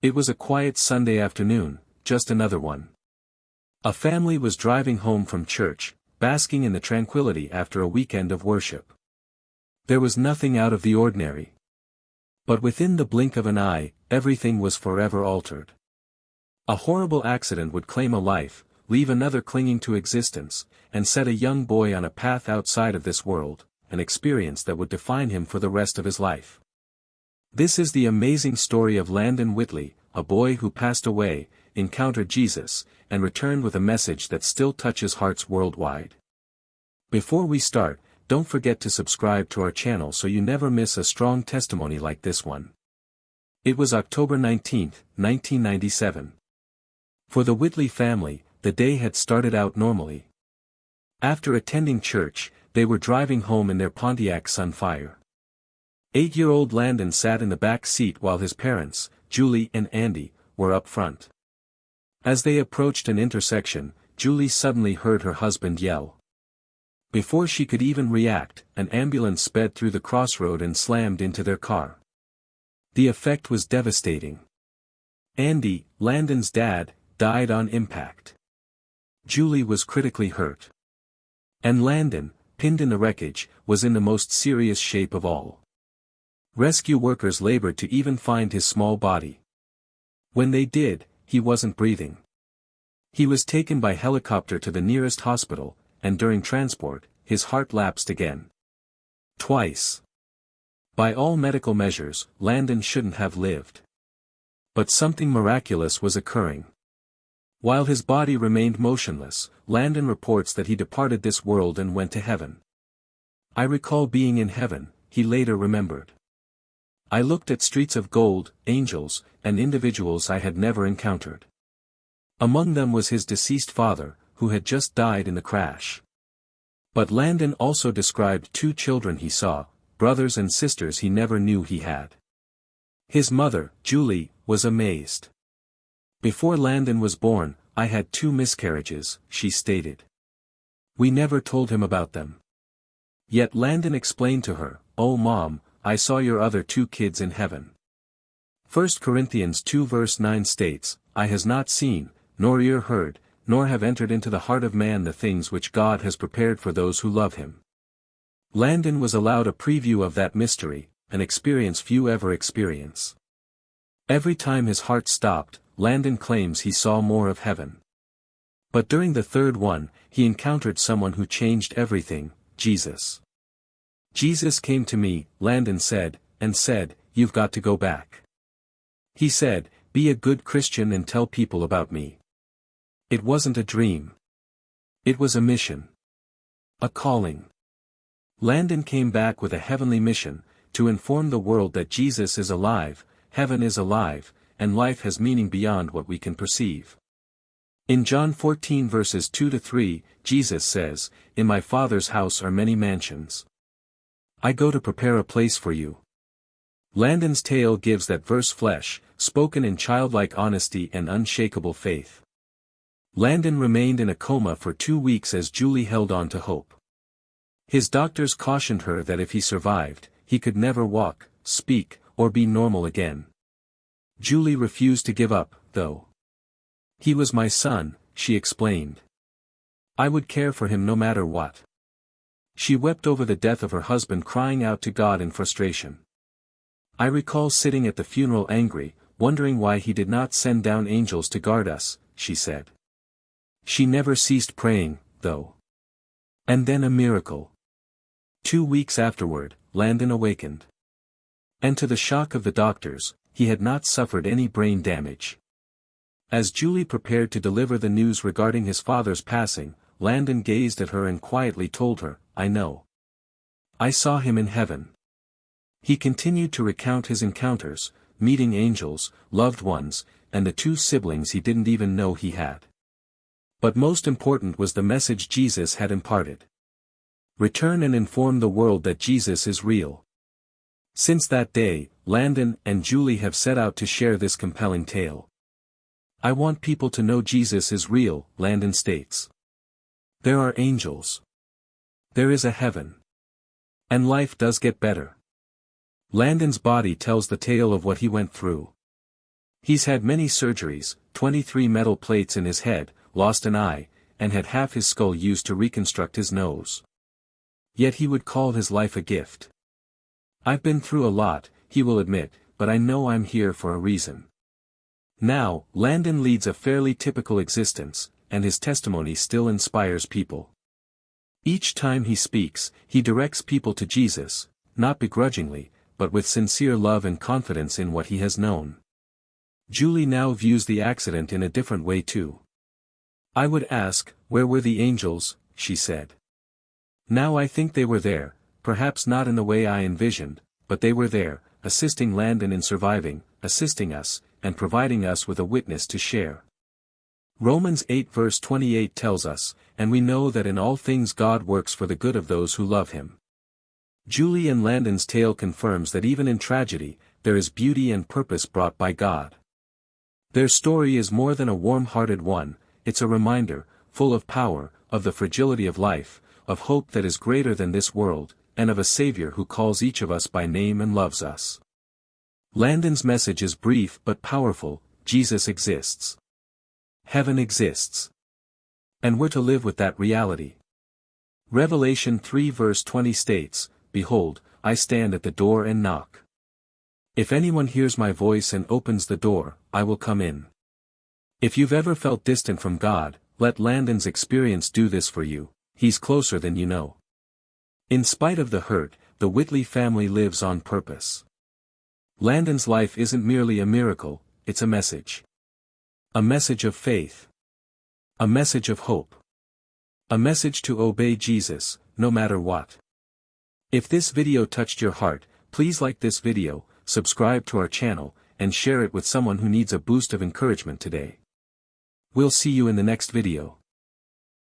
It was a quiet Sunday afternoon, just another one. A family was driving home from church, basking in the tranquility after a weekend of worship. There was nothing out of the ordinary. But within the blink of an eye, everything was forever altered. A horrible accident would claim a life, leave another clinging to existence, and set a young boy on a path outside of this world, an experience that would define him for the rest of his life. This is the amazing story of Landon Whitley, a boy who passed away, encountered Jesus, and returned with a message that still touches hearts worldwide. Before we start, don't forget to subscribe to our channel so you never miss a strong testimony like this one. It was October 19, 1997. For the Whitley family, the day had started out normally. After attending church, they were driving home in their Pontiac Sunfire. 8-year-old Landon sat in the back seat while his parents, Julie and Andy, were up front. As they approached an intersection, Julie suddenly heard her husband yell. Before she could even react, an ambulance sped through the crossroad and slammed into their car. The effect was devastating. Andy, Landon's dad, died on impact. Julie was critically hurt. And Landon, pinned in the wreckage, was in the most serious shape of all. Rescue workers labored to even find his small body. When they did, he wasn't breathing. He was taken by helicopter to the nearest hospital, and during transport, his heart lapsed again. Twice. By all medical measures, Landon shouldn't have lived. But something miraculous was occurring. While his body remained motionless, Landon reports that he departed this world and went to heaven. I recall being in heaven, he later remembered. I looked at streets of gold, angels, and individuals I had never encountered. Among them was his deceased father, who had just died in the crash. But Landon also described 2 children he saw, brothers and sisters he never knew he had. His mother, Julie, was amazed. Before Landon was born, I had 2 miscarriages, she stated. We never told him about them. Yet Landon explained to her, "Oh Mom, I saw your other 2 kids in heaven." 1 Corinthians 2 verse 9 states, "Eye has not seen, nor ear heard, nor have entered into the heart of man the things which God has prepared for those who love him." Landon was allowed a preview of that mystery, an experience few ever experience. Every time his heart stopped, Landon claims he saw more of heaven. But during the 3rd one, he encountered someone who changed everything, Jesus. "Jesus came to me," Landon said, "and said, 'You've got to go back.' He said, 'Be a good Christian and tell people about me.' It wasn't a dream. It was a mission. A calling." Landon came back with a heavenly mission, to inform the world that Jesus is alive, heaven is alive, and life has meaning beyond what we can perceive. In John 14 verses 2-3, Jesus says, "In my Father's house are many mansions. I go to prepare a place for you." Landon's tale gives that verse flesh, spoken in childlike honesty and unshakable faith. Landon remained in a coma for 2 weeks as Julie held on to hope. His doctors cautioned her that if he survived, he could never walk, speak, or be normal again. Julie refused to give up, though. "He was my son," she explained. "I would care for him no matter what." She wept over the death of her husband, crying out to God in frustration. "I recall sitting at the funeral angry, wondering why he did not send down angels to guard us," she said. She never ceased praying, though. And then a miracle. 2 weeks afterward, Landon awakened. And to the shock of the doctors, he had not suffered any brain damage. As Julie prepared to deliver the news regarding his father's passing, Landon gazed at her and quietly told her, "I know. I saw him in heaven." He continued to recount his encounters, meeting angels, loved ones, and the 2 siblings he didn't even know he had. But most important was the message Jesus had imparted. Return and inform the world that Jesus is real. Since that day, Landon and Julie have set out to share this compelling tale. "I want people to know Jesus is real," Landon states. "There are angels. There is a heaven. And life does get better." Landon's body tells the tale of what he went through. He's had many surgeries, 23 metal plates in his head, lost an eye, and had half his skull used to reconstruct his nose. Yet he would call his life a gift. I've been through a lot, he will admit, but I know I'm here for a reason. Now, Landon leads a fairly typical existence, and his testimony still inspires people. Each time he speaks, he directs people to Jesus, not begrudgingly, but with sincere love and confidence in what he has known. Julie now views the accident in a different way too. I would ask, where were the angels, she said. Now I think they were there, perhaps not in the way I envisioned, but they were there, assisting Landon in surviving, assisting us, and providing us with a witness to share. Romans 8 verse 28 tells us, and we know that in all things God works for the good of those who love him. Julie and Landon's tale confirms that even in tragedy, there is beauty and purpose brought by God. Their story is more than a warm-hearted one, it's a reminder, full of power, of the fragility of life, of hope that is greater than this world, and of a Savior who calls each of us by name and loves us. Landon's message is brief but powerful: Jesus exists. Heaven exists. And we're to live with that reality. Revelation 3 verse 20 states, "Behold, I stand at the door and knock. If anyone hears my voice and opens the door, I will come in." If you've ever felt distant from God, let Landon's experience do this for you: he's closer than you know. In spite of the hurt, the Whitley family lives on purpose. Landon's life isn't merely a miracle, it's a message. A message of faith. A message of hope. A message to obey Jesus, no matter what. If this video touched your heart, please like this video, subscribe to our channel, and share it with someone who needs a boost of encouragement today. We'll see you in the next video.